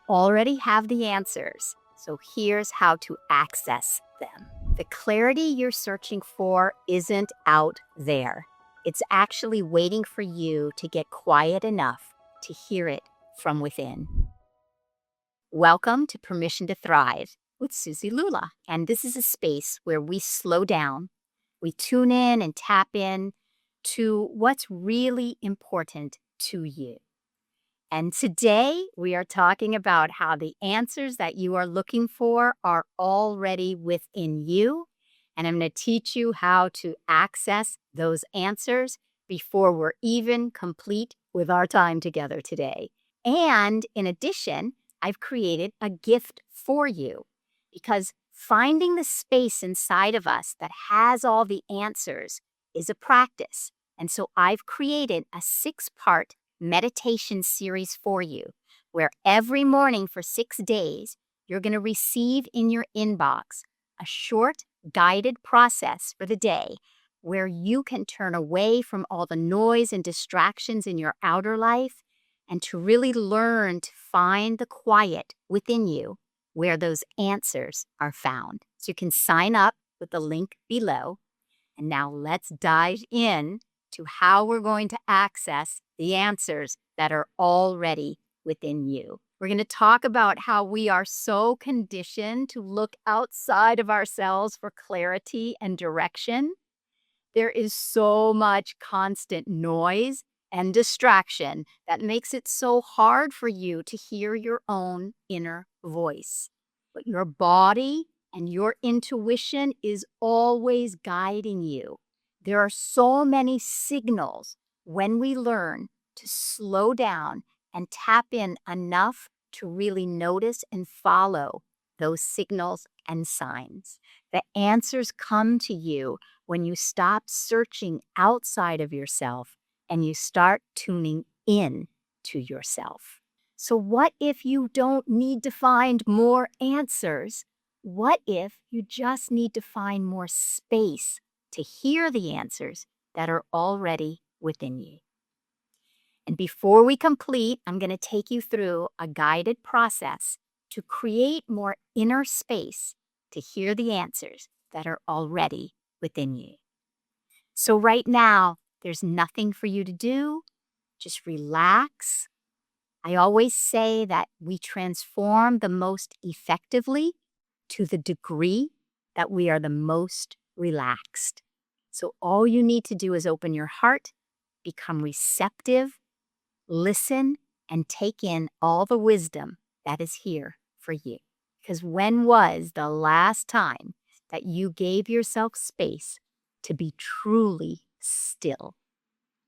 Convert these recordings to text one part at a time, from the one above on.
already have the answers. So here's how to access them. The clarity you're searching for isn't out there. It's actually waiting for you to get quiet enough to hear it from within. Welcome to Permission to Thrive with Suzi Lula. And this is a space where we slow down, we tune in and tap in to what's really important to you. And today we are talking about how the answers that you are looking for are already within you. And I'm going to teach you how to access those answers before we're even complete with our time together today. And in addition, I've created a gift for you because finding the space inside of us that has all the answers is a practice. And so I've created a 6-part meditation series for you, where every morning for 6 days, you're going to receive in your inbox a short guided process for the day where you can turn away from all the noise and distractions in your outer life and to really learn to find the quiet within you where those answers are found. So you can sign up with the link below. And now let's dive in to how we're going to access the answers that are already within you. We're going to talk about how we are so conditioned to look outside of ourselves for clarity and direction. There is so much constant noise and distraction that makes it so hard for you to hear your own inner voice. But your body and your intuition is always guiding you. There are so many signals when we learn to slow down and tap in enough to really notice and follow those signals and signs. The answers come to you when you stop searching outside of yourself and you start tuning in to yourself. So what if you don't need to find more answers? What if you just need to find more space to hear the answers that are already within you? And before we complete, I'm going to take you through a guided process to create more inner space to hear the answers that are already within you. So right now, there's nothing for you to do. Just relax. I always say that we transform the most effectively to the degree that we are the most relaxed. So all you need to do is open your heart, become receptive, listen, and take in all the wisdom that is here for you. Because when was the last time that you gave yourself space to be truly still?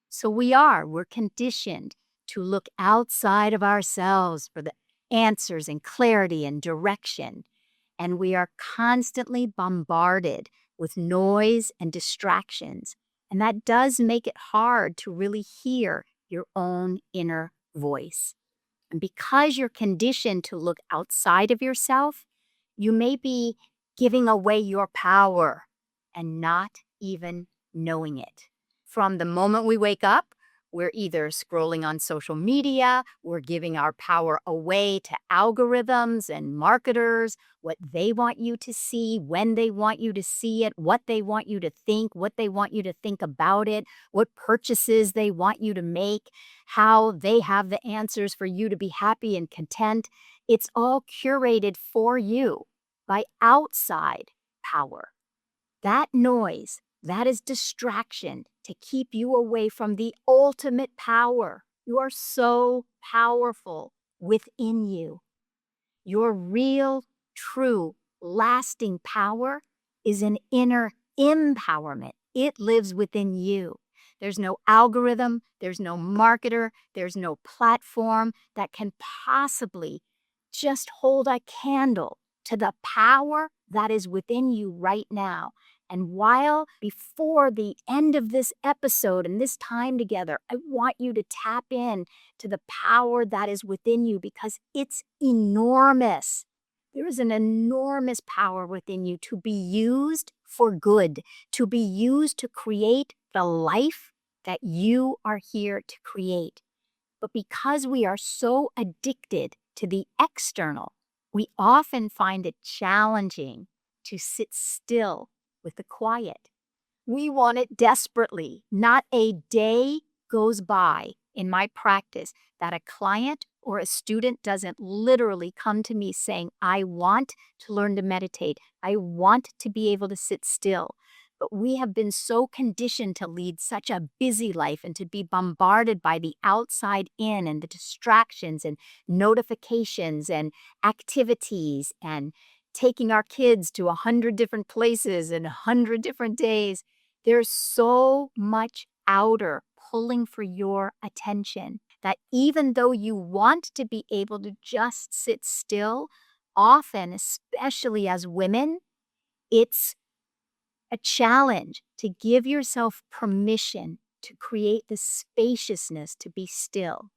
So we're conditioned to look outside of ourselves for the answers and clarity and direction. And we are constantly bombarded with noise and distractions. And that does make it hard to really hear your own inner voice. And because you're conditioned to look outside of yourself, you may be giving away your power and not even knowing it. From the moment we wake up, we're either scrolling on social media, we're giving our power away to algorithms and marketers, what they want you to see, when they want you to see it, what they want you to think, what they want you to think about it, what purchases they want you to make, how they have the answers for you to be happy and content. It's all curated for you by outside power. That noise, that is distraction to keep you away from the ultimate power. You are so powerful within you. Your real, true, lasting power is an inner empowerment. It lives within you. There's no algorithm, there's no marketer, there's no platform that can possibly just hold a candle to the power that is within you right now. And while before the end of this episode and this time together, I want you to tap in to the power that is within you because it's enormous. There is an enormous power within you to be used for good, to be used to create the life that you are here to create. But because we are so addicted to the external, we often find it challenging to sit still with the quiet. We want it desperately. Not a day goes by in my practice that a client or a student doesn't literally come to me saying, I want to learn to meditate. I want to be able to sit still. But we have been so conditioned to lead such a busy life and to be bombarded by the outside in and the distractions and notifications and activities and taking our kids to 100 different places and 100 different days. There's so much outer pulling for your attention that even though you want to be able to just sit still, often, especially as women, it's a challenge to give yourself permission to create the spaciousness to be still.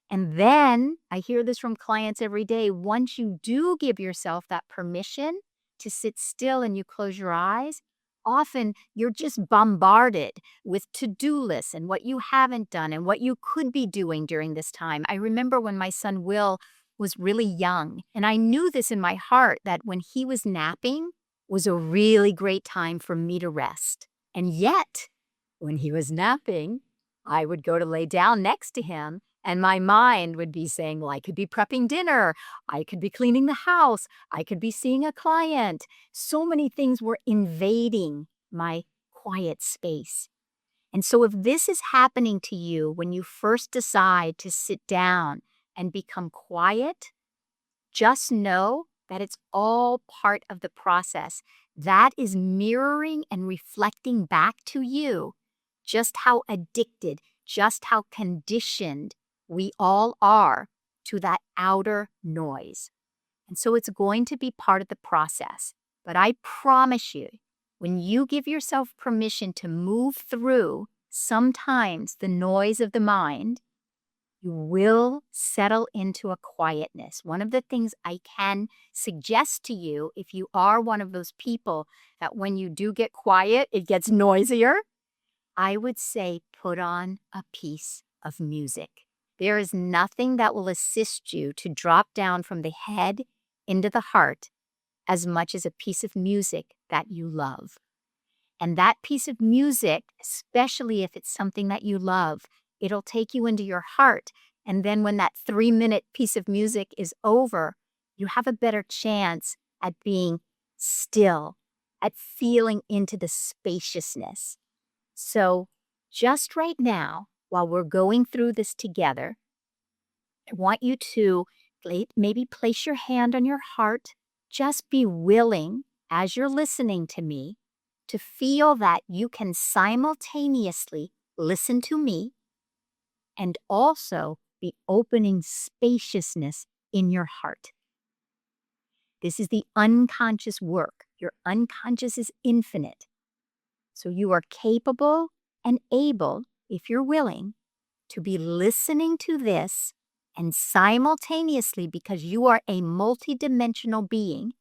And then I hear this from clients every day. Once you do give yourself that permission to sit still and you close your eyes, often you're just bombarded with to-do lists and what you haven't done and what you could be doing during this time. I remember when my son Will was really young, and I knew this in my heart that when he was napping was a really great time for me to rest. And yet, when he was napping, I would go to lay down next to him and my mind would be saying, well, I could be prepping dinner. I could be cleaning the house. I could be seeing a client. So many things were invading my quiet space. And so if this is happening to you when you first decide to sit down and become quiet, just know that it's all part of the process. That is mirroring and reflecting back to you just how addicted, just how conditioned we all are to that outer noise. And so it's going to be part of the process. But I promise you, when you give yourself permission to move through sometimes the noise of the mind, you will settle into a quietness. One of the things I can suggest to you, if you are one of those people that when you do get quiet, it gets noisier, I would say put on a piece of music. There is nothing that will assist you to drop down from the head into the heart as much as a piece of music that you love. And that piece of music, especially if it's something that you love, it'll take you into your heart. And then when that 3-minute piece of music is over, you have a better chance at being still, at feeling into the spaciousness. So just right now, while we're going through this together, I want you to maybe place your hand on your heart. Just be willing, as you're listening to me, to feel that you can simultaneously listen to me and also be opening spaciousness in your heart. This is the unconscious work. Your unconscious is infinite. So you are capable and able, if you're willing, to be listening to this and simultaneously, because you are a multidimensional being,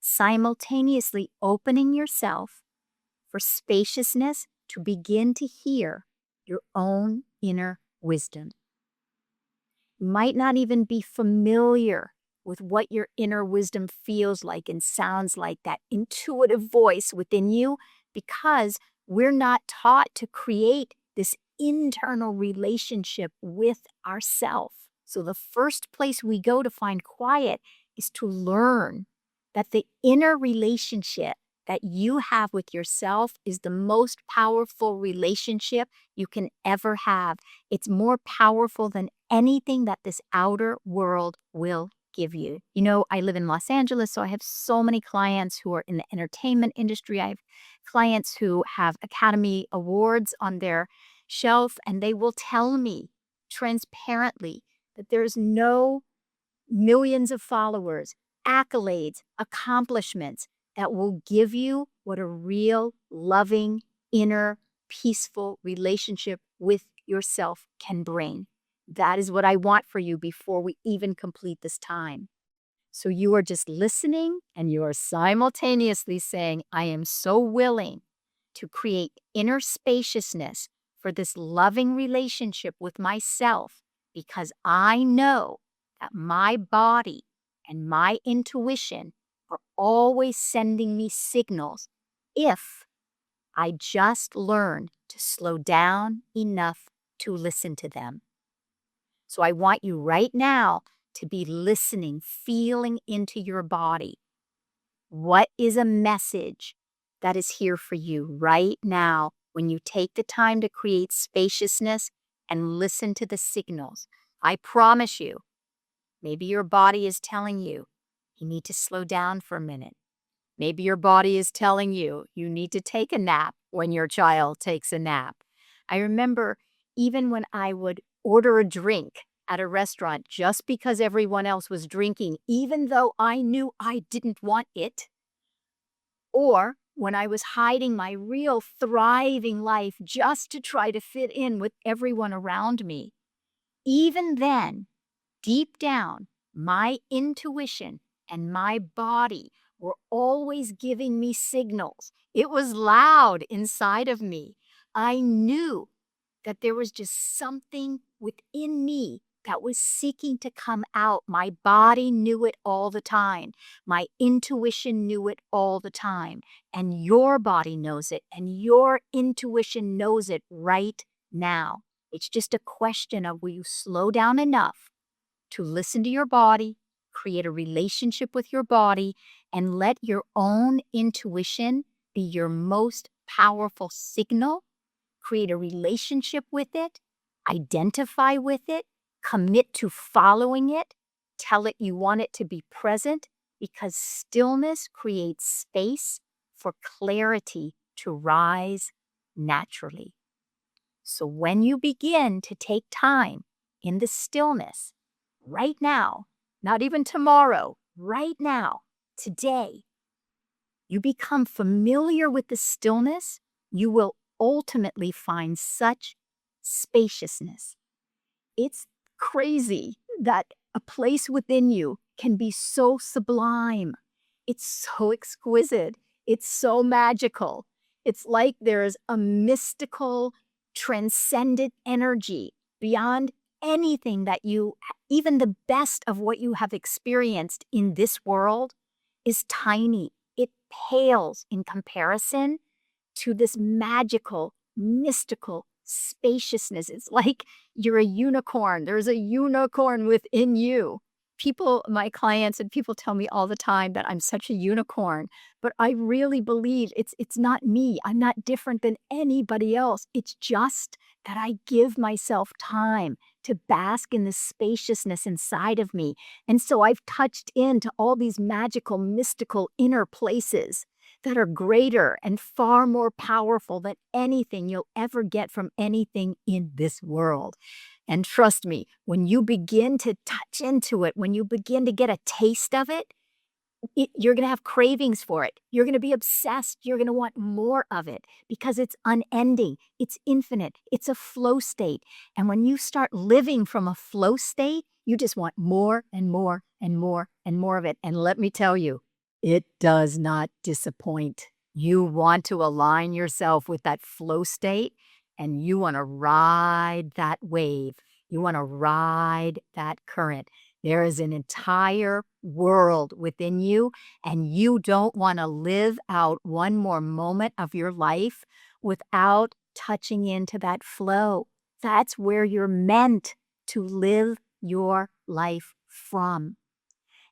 simultaneously opening yourself for spaciousness to begin to hear your own inner wisdom. You might not even be familiar with what your inner wisdom feels like and sounds like, that intuitive voice within you, because we're not taught to create this internal relationship with ourself. So the first place we go to find quiet is to learn that the inner relationship that you have with yourself is the most powerful relationship you can ever have. It's more powerful than anything that this outer world will give you. You know, I live in Los Angeles, so I have so many clients who are in the entertainment industry. I have clients who have Academy Awards on their shelf, and they will tell me transparently that there's no millions of followers, accolades, accomplishments that will give you what a real, loving, inner, peaceful relationship with yourself can bring. That is what I want for you before we even complete this time. So you are just listening and you are simultaneously saying, I am so willing to create inner spaciousness for this loving relationship with myself, because I know that my body and my intuition are always sending me signals if I just learn to slow down enough to listen to them. So I want you right now to be listening, feeling into your body. What is a message that is here for you right now when you take the time to create spaciousness and listen to the signals? I promise you, maybe your body is telling you, you need to slow down for a minute. Maybe your body is telling you, you need to take a nap when your child takes a nap. I remember even when I would order a drink at a restaurant just because everyone else was drinking, even though I knew I didn't want it, or when I was hiding my real thriving life just to try to fit in with everyone around me. Even then, deep down, my intuition and my body were always giving me signals. It was loud inside of me. I knew that there was just something within me that was seeking to come out. My body knew it all the time. My intuition knew it all the time. And your body knows it, and your intuition knows it right now. It's just a question of will you slow down enough to listen to your body, create a relationship with your body, and let your own intuition be your most powerful signal. Create a relationship with it, identify with it, commit to following it, tell it you want it to be present, because stillness creates space for clarity to rise naturally. So when you begin to take time in the stillness, right now, not even tomorrow, right now, today, you become familiar with the stillness, you will ultimately find such spaciousness. It's crazy that a place within you can be so sublime. It's so exquisite. It's so magical. It's like there's a mystical, transcendent energy beyond anything that even the best of what you have experienced in this world is tiny. It pales in comparison to this magical, mystical spaciousness. It's like you're a unicorn. There's a unicorn within you. People, my clients and people tell me all the time that I'm such a unicorn, but I really believe it's not me. I'm not different than anybody else. It's just that I give myself time to bask in the spaciousness inside of me. And so I've touched into all these magical, mystical inner places that are greater and far more powerful than anything you'll ever get from anything in this world. And trust me, when you begin to touch into it, when you begin to get a taste of it, you're going to have cravings for it. You're going to be obsessed. You're going to want more of it because it's unending. It's infinite. It's a flow state. And when you start living from a flow state, you just want more and more and more and more of it. And let me tell you, it does not disappoint. You want to align yourself with that flow state and you want to ride that wave. You want to ride that current. There is an entire world within you, and you don't want to live out one more moment of your life without touching into that flow. That's where you're meant to live your life from.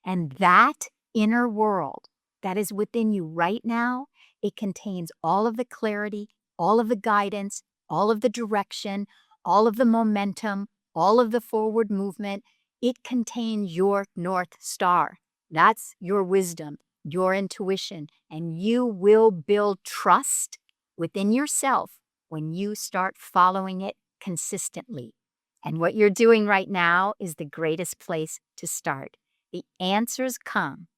And that inner world that is within you right now, it contains all of the clarity, all of the guidance, all of the direction, all of the momentum, all of the forward movement. It contains your North Star. That's your wisdom, your intuition, and you will build trust within yourself when you start following it consistently. And what you're doing right now is the greatest place to start. The answers come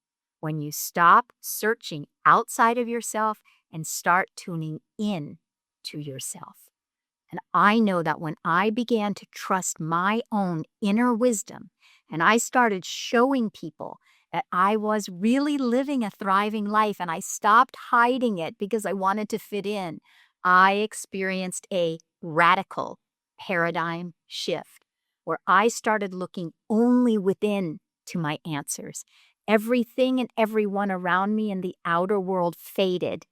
when you stop searching outside of yourself and start tuning in to yourself. And I know that when I began to trust my own inner wisdom and I started showing people that I was really living a thriving life and I stopped hiding it because I wanted to fit in, I experienced a radical paradigm shift. where I started looking only within to my answers. Everything and everyone around me in the outer world faded,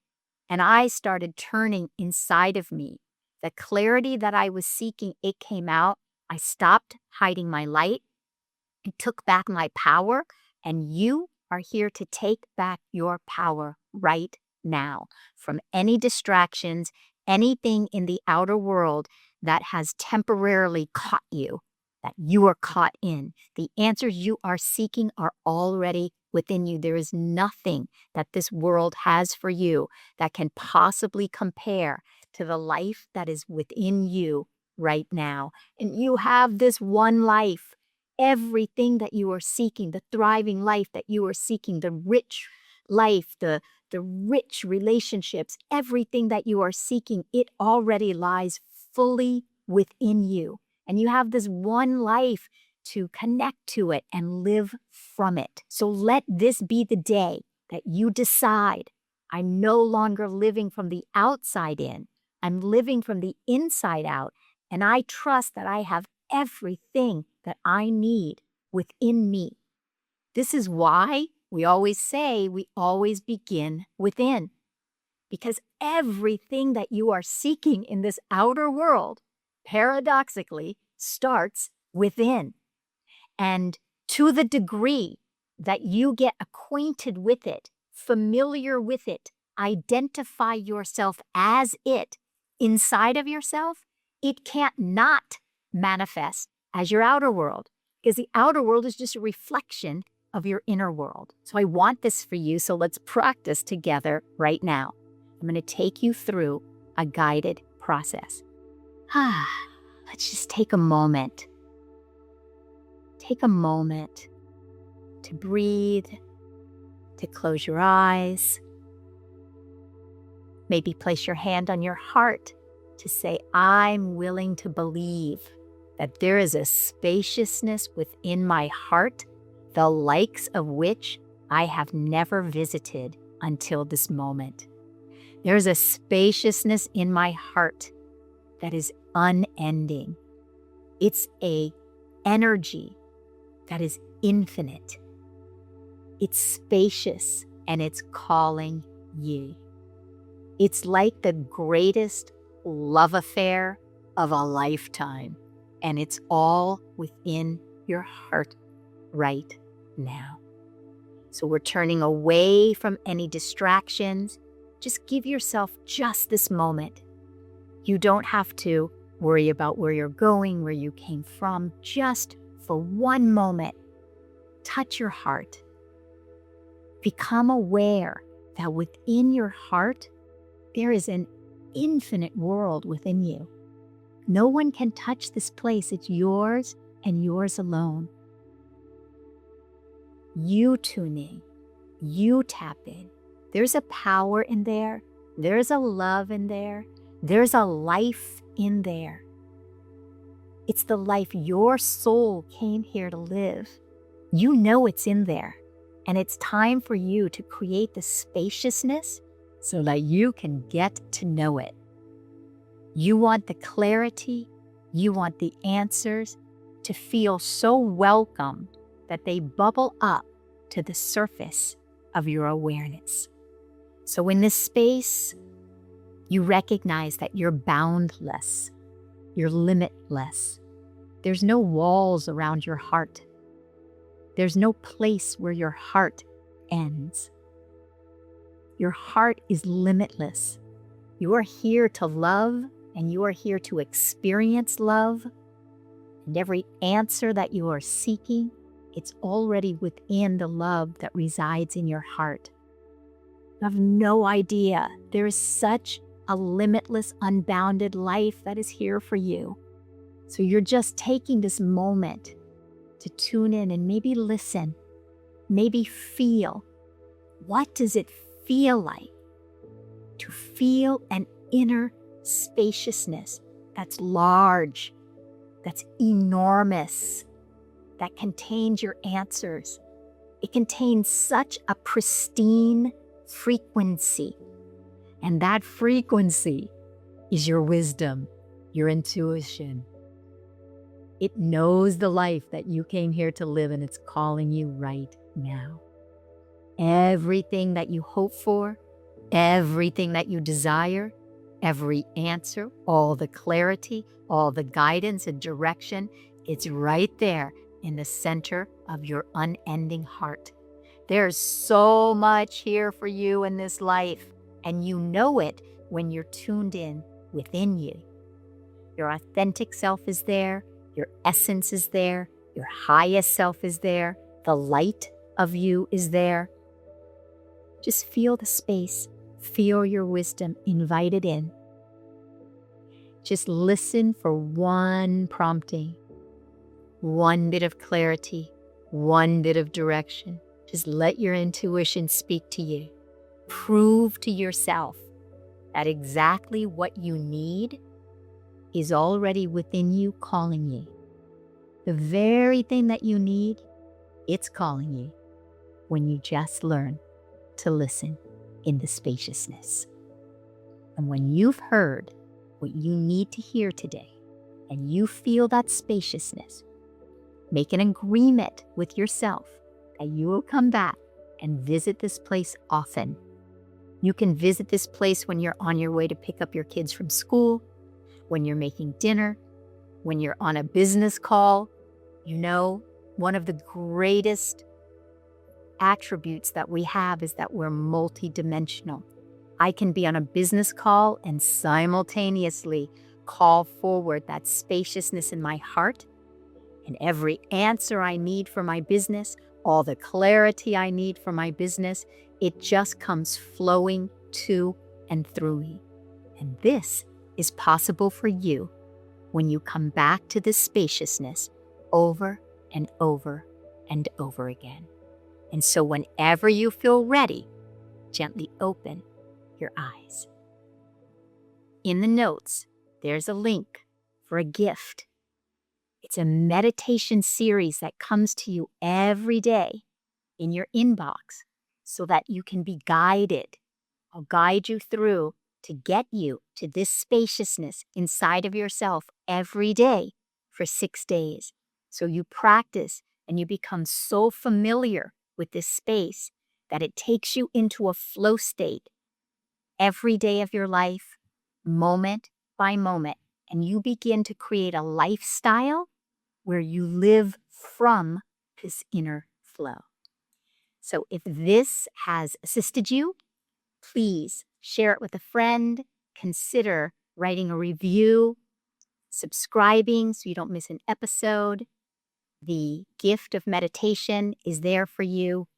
and I started turning inside of me. The clarity that I was seeking, it came out. I stopped hiding my light and took back my power, and you are here to take back your power right now from any distractions, anything in the outer world that has temporarily caught you, that you are caught in. The answers you are seeking are already within you. There is nothing that this world has for you that can possibly compare to the life that is within you right now. And you have this one life. Everything that you are seeking, the thriving life that you are seeking, the rich life, the rich relationships, everything that you are seeking, it already lies fully within you. And you have this one life to connect to it and live from it. So let this be the day that you decide, I'm no longer living from the outside in, I'm living from the inside out, and I trust that I have everything that I need within me. This is why we always say we always begin within, because everything that you are seeking in this outer world, paradoxically, starts within. And to the degree that you get acquainted with it, familiar with it, identify yourself as it inside of yourself, it can't not manifest as your outer world, because the outer world is just a reflection of your inner world. So I want this for you, so let's practice together right now. I'm going to take you through a guided process. Let's just take a moment. Take a moment to breathe, to close your eyes. Maybe place your hand on your heart to say, I'm willing to believe that there is a spaciousness within my heart, the likes of which I have never visited until this moment. There's a spaciousness in my heart that is unending. It's an energy that is infinite. It's spacious and it's calling you. It's like the greatest love affair of a lifetime, and it's all within your heart right now. So we're turning away from any distractions. Just give yourself just this moment. You don't have to worry about where you're going, where you came from. Just for one moment, touch your heart. Become aware that within your heart, there is an infinite world within you. No one can touch this place. It's yours and yours alone. You tune in. You tap in. There's a power in there. There's a love in there. There's a life in there. It's the life your soul came here to live. You know it's in there. And it's time for you to create the spaciousness so that you can get to know it. You want the clarity, you want the answers to feel so welcome that they bubble up to the surface of your awareness. So in this space, you recognize that you're boundless, you're limitless. There's no walls around your heart. There's no place where your heart ends. Your heart is limitless. You are here to love, and you are here to experience love. And every answer that you are seeking, it's already within the love that resides in your heart. You have no idea. There is such a limitless, unbounded life that is here for you. So you're just taking this moment to tune in and maybe listen, maybe feel. What does it feel like to feel an inner spaciousness that's large, that's enormous, that contains your answers? It contains such a pristine frequency, and that frequency is your wisdom, your intuition. It knows the life that you came here to live, and it's calling you right now. Everything that you hope for, everything that you desire, every answer, all the clarity, all the guidance and direction, it's right there in the center of your unending heart. There's so much here for you in this life, and you know it when you're tuned in within you. Your authentic self is there, your essence is there, your highest self is there, the light of you is there. Just feel the space, feel your wisdom invited in. Just listen for one prompting, one bit of clarity, one bit of direction. Just let your intuition speak to you. Prove to yourself that exactly what you need is already within you, calling you. The very thing that you need, it's calling you when you just learn to listen in the spaciousness. And when you've heard what you need to hear today, and you feel that spaciousness, make an agreement with yourself that you will come back and visit this place often. You can visit this place when you're on your way to pick up your kids from school, when you're making dinner, when you're on a business call. You know, one of the greatest attributes that we have is that we're multidimensional. I can be on a business call and simultaneously call forward that spaciousness in my heart, and every answer I need for my business, all the clarity I need for my business, it just comes flowing to and through me. And this is possible for you when you come back to this spaciousness over and over and over again. And so whenever you feel ready, gently open your eyes. In the notes, there's a link for a gift. It's a meditation series that comes to you every day in your inbox so that you can be guided. I'll guide you through to get you to this spaciousness inside of yourself every day for 6 days. So you practice and you become so familiar with this space that it takes you into a flow state every day of your life, moment by moment, and you begin to create a lifestyle where you live from this inner flow. So if this has assisted you, please share it with a friend, consider writing a review, subscribing so you don't miss an episode. The gift of meditation is there for you.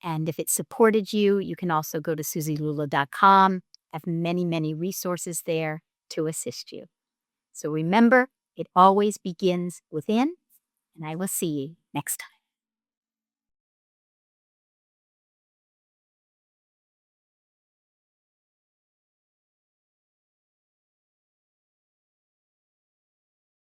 And if it supported you, you can also go to SuziLula.com. I have many, many resources there to assist you. So remember, it always begins within, and I will see you next time.